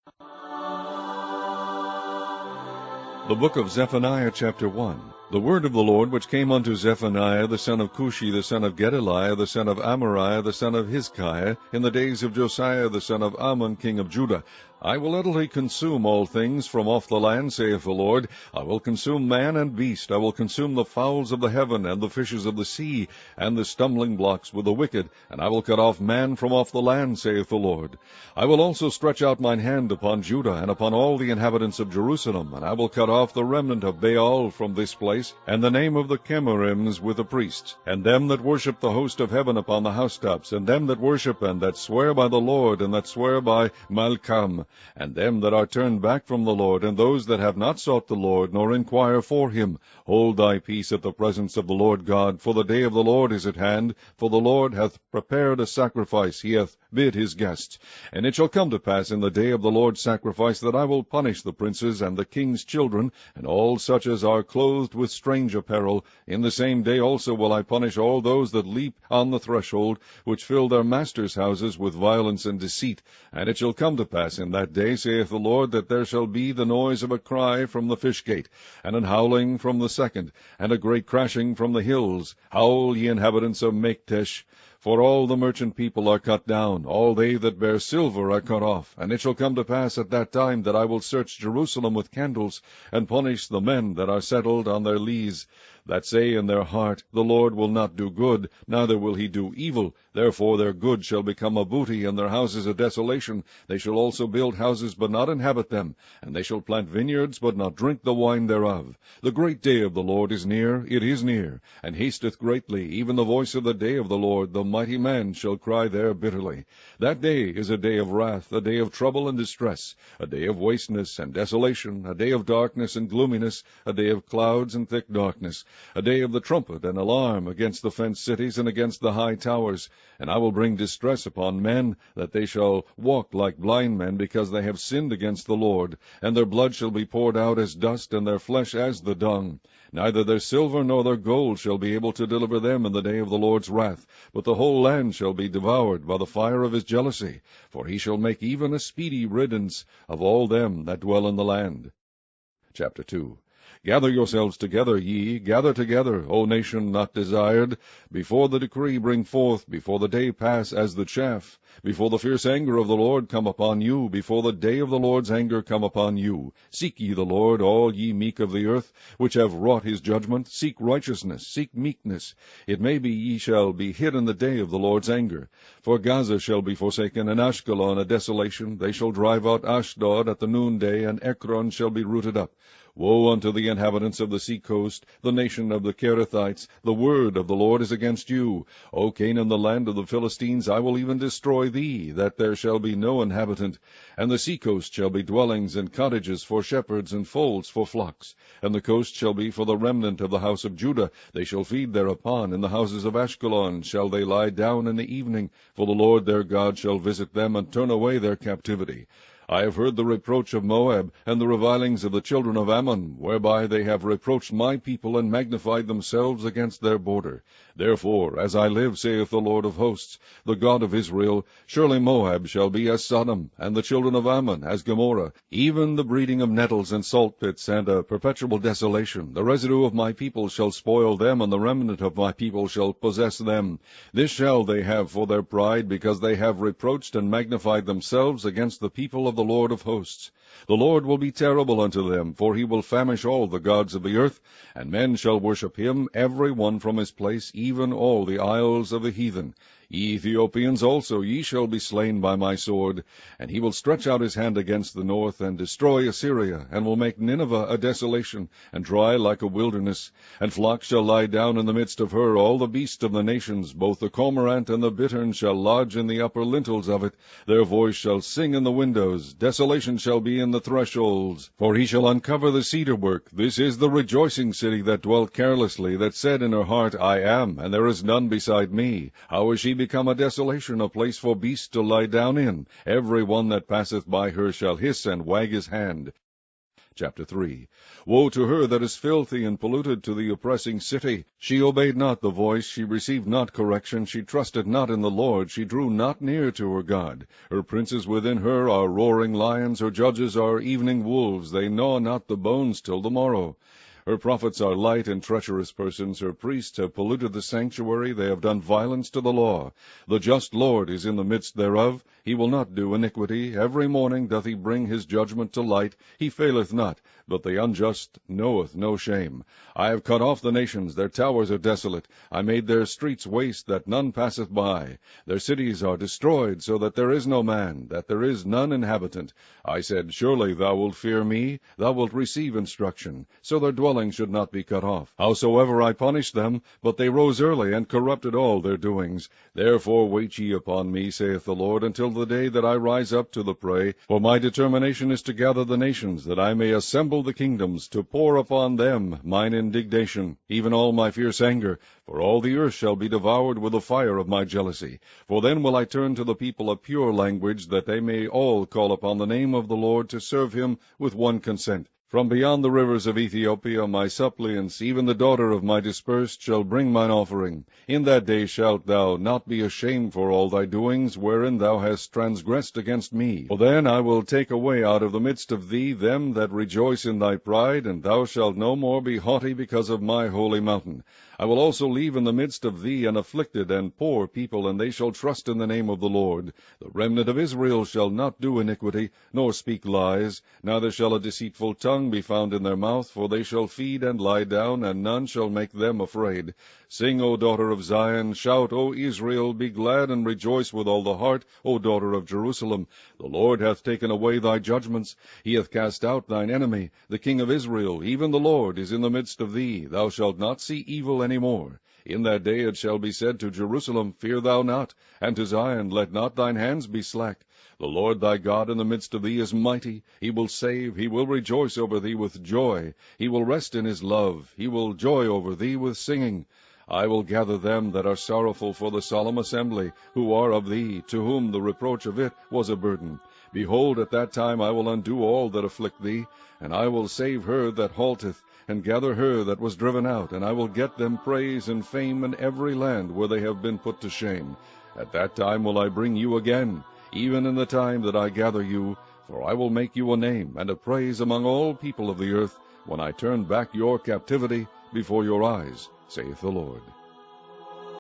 The book of Zephaniah, chapter 1. The word of the Lord which came unto Zephaniah the son of Cushi, the son of Gedaliah, the son of Amariah, the son of Hizkiah, in the days of Josiah the son of Ammon, king of Judah. I will utterly consume all things from off the land, saith the Lord. I will consume man and beast. I will consume the fowls of the heaven, and the fishes of the sea, and the stumbling blocks with the wicked, and I will cut off man from off the land, saith the Lord. I will also stretch out mine hand upon Judah, and upon all the inhabitants of Jerusalem, and I will cut off the remnant of Baal from this place, and the name of the Chemarims with the priests, and them that worship the host of heaven upon the housetops, and them that worship and that swear by the Lord, and that swear by Malcham, and them that are turned back from the Lord, and those that have not sought the Lord, nor inquire for him. Hold thy peace at the presence of the Lord God, for the day of the Lord is at hand, for the Lord hath prepared a sacrifice, he hath bid his guests. And it shall come to pass in the day of the Lord's sacrifice, that I will punish the princes and the king's children, and all such as are clothed with strange apparel. In the same day also will I punish all those that leap on the threshold, which fill their masters' houses with violence and deceit. And it shall come to pass in that day, saith the Lord, that there shall be the noise of a cry from the fish gate, and an howling from the second, and a great crashing from the hills. Howl, ye inhabitants of Maktesh, for all the merchant people are cut down, all they that bear silver are cut off. And it shall come to pass at that time that I will search Jerusalem with candles, and punish the men that are settled on their lees, that say in their heart, The Lord will not do good, neither will he do evil. Therefore their good shall become a booty, and their houses a desolation. They shall also build houses, but not inhabit them, and they shall plant vineyards, but not drink the wine thereof. The great day of the Lord is near, it is near, and hasteth greatly, even the voice of the day of the Lord. The mighty man shall cry there bitterly. That day is a day of wrath, a day of trouble and distress, a day of wasteness and desolation, a day of darkness and gloominess, a day of clouds and thick darkness, a day of the trumpet and alarm against the fenced cities and against the high towers. And I will bring distress upon men, that they shall walk like blind men, because they have sinned against the Lord. And their blood shall be poured out as dust, and their flesh as the dung. Neither their silver nor their gold shall be able to deliver them in the day of the Lord's wrath, but the whole land shall be devoured by the fire of his jealousy. For he shall make even a speedy riddance of all them that dwell in the land. Chapter 2. Gather yourselves together, ye, gather together, O nation not desired. Before the decree bring forth, before the day pass as the chaff, before the fierce anger of the Lord come upon you, before the day of the Lord's anger come upon you. Seek ye the Lord, all ye meek of the earth, which have wrought his judgment. Seek righteousness, seek meekness. It may be ye shall be hid in the day of the Lord's anger. For Gaza shall be forsaken, and Ashkelon a desolation. They shall drive out Ashdod at the noonday, and Ekron shall be rooted up. Woe unto the inhabitants of the sea coast, the nation of the Kerethites! The word of the Lord is against you. O Canaan, the land of the Philistines, I will even destroy thee, that there shall be no inhabitant. And the sea coast shall be dwellings and cottages for shepherds, and folds for flocks. And the coast shall be for the remnant of the house of Judah. They shall feed thereupon. In the houses of Ashkelon shall they lie down in the evening, for the Lord their God shall visit them, and turn away their captivity. I have heard the reproach of Moab, and the revilings of the children of Ammon, whereby they have reproached my people, and magnified themselves against their border. Therefore, as I live, saith the Lord of hosts, the God of Israel, surely Moab shall be as Sodom, and the children of Ammon as Gomorrah, even the breeding of nettles and salt pits, and a perpetual desolation. The residue of my people shall spoil them, and the remnant of my people shall possess them. This shall they have for their pride, because they have reproached and magnified themselves against the people of the Lord of hosts. The Lord will be terrible unto them, for he will famish all the gods of the earth, and men shall worship him, every one from his place, even all the isles of the heathen. Ye Ethiopians also, ye shall be slain by my sword. And he will stretch out his hand against the north, and destroy Assyria, and will make Nineveh a desolation, and dry like a wilderness. And flocks shall lie down in the midst of her, all the beasts of the nations, both the cormorant and the bittern shall lodge in the upper lintels of it. Their voice shall sing in the windows, desolation shall be in the thresholds. For he shall uncover the cedar work. This is the rejoicing city that dwelt carelessly, that said in her heart, I am, and there is none beside me. How is she become a desolation, a place for beasts to lie down in? Every one that passeth by her shall hiss and wag his hand. Chapter 3. Woe to her that is filthy and polluted, to the oppressing city! She obeyed not the voice, she received not correction, she trusted not in the Lord, she drew not near to her God. Her princes within her are roaring lions, her judges are evening wolves, they gnaw not the bones till the morrow. Her prophets are light and treacherous persons. Her priests have polluted the sanctuary. They have done violence to the law. The just Lord is in the midst thereof. He will not do iniquity. Every morning doth he bring his judgment to light. He faileth not, but the unjust knoweth no shame. I have cut off the nations. Their towers are desolate. I made their streets waste, that none passeth by. Their cities are destroyed, so that there is no man, that there is none inhabitant. I said, Surely thou wilt fear me. Thou wilt receive instruction. So their dwelling should not be cut off. Howsoever I punished them, but they rose early, and corrupted all their doings. Therefore wait ye upon me, saith the Lord, until the day that I rise up to the prey. For my determination is to gather the nations, that I may assemble the kingdoms, to pour upon them mine indignation, even all my fierce anger. For all the earth shall be devoured with the fire of my jealousy. For then will I turn to the people a pure language, that they may all call upon the name of the Lord, to serve him with one consent. From beyond the rivers of Ethiopia my suppliants, even the daughter of my dispersed, shall bring mine offering. In that day shalt thou not be ashamed for all thy doings, wherein thou hast transgressed against me. For then I will take away out of the midst of thee them that rejoice in thy pride, and thou shalt no more be haughty because of my holy mountain. I will also leave in the midst of thee an afflicted and poor people, and they shall trust in the name of the Lord. The remnant of Israel shall not do iniquity, nor speak lies, neither shall a deceitful tongue be found in their mouth, for they shall feed and lie down, and none shall make them afraid. Sing, O daughter of Zion, shout, O Israel, be glad and rejoice with all the heart, O daughter of Jerusalem. The Lord hath taken away thy judgments, he hath cast out thine enemy. The King of Israel, even the Lord, is in the midst of thee. Thou shalt not see evil any more. In that day it shall be said to Jerusalem, Fear thou not, and to Zion, Let not thine hands be slack. The Lord thy God in the midst of thee is mighty. He will save, he will rejoice over thee with joy. He will rest in his love, he will joy over thee with singing. I will gather them that are sorrowful for the solemn assembly, who are of thee, to whom the reproach of it was a burden. Behold, at that time I will undo all that afflict thee, and I will save her that halteth, and gather her that was driven out, and I will get them praise and fame in every land where they have been put to shame. At that time will I bring you again, even in the time that I gather you, for I will make you a name and a praise among all people of the earth, when I turn back your captivity before your eyes, saith the Lord.